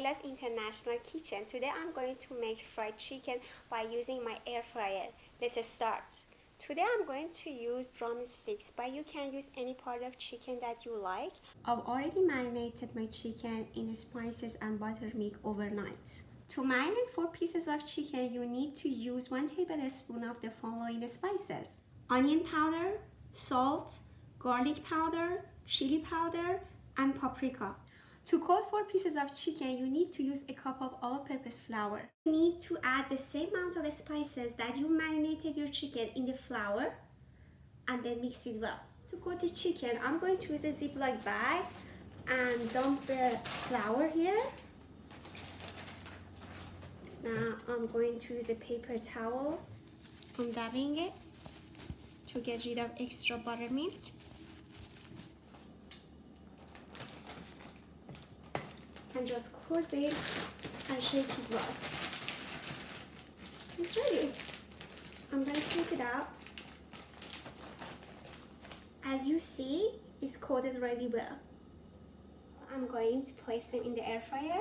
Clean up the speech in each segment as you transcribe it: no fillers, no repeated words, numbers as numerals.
Sheila's International Kitchen. Today I'm going to make fried chicken by using my air fryer. Let's start. Today I'm going to use drumsticks, but you can use any part of chicken that you like. I've already marinated my chicken in spices and buttermilk overnight. To marinate 4 pieces of chicken, you need to use 1 tablespoon of the following spices: onion powder, salt, garlic powder, chili powder, and paprika. To coat 4 pieces of chicken, you need to use a cup of all-purpose flour. You need to add the same amount of spices that you marinated your chicken in the flour and then mix it well. To coat the chicken, I'm going to use a Ziploc bag and dump the flour here. Now I'm going to use a paper towel. I'm dabbing it to get rid of extra buttermilk. And just close it and shake it well. It's ready. I'm going to take it out. As you see, it's coated really well. I'm going to place them in the air fryer.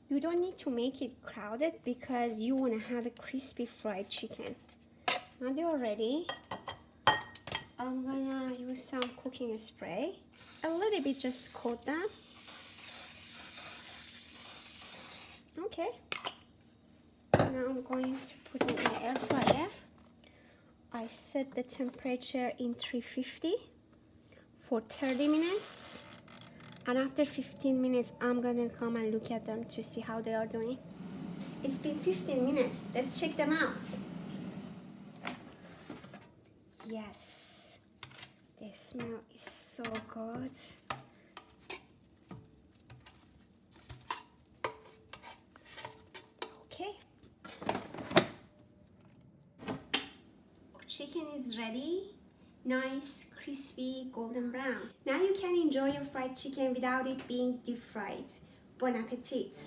You don't need to make it crowded because you want to have a crispy fried chicken. Now they are ready. I'm gonna use some cooking spray. A little bit, just coat them. Okay. Now I'm going to put it in the air fryer. I set the temperature in 350 for 30 minutes. And after 15 minutes, I'm gonna come and look at them to see how they are doing. It's been 15 minutes. Let's check them out. Yes. The smell is so good. Okay. Our chicken is ready. Nice, crispy, golden brown. Now you can enjoy your fried chicken without it being deep fried. Bon appetit.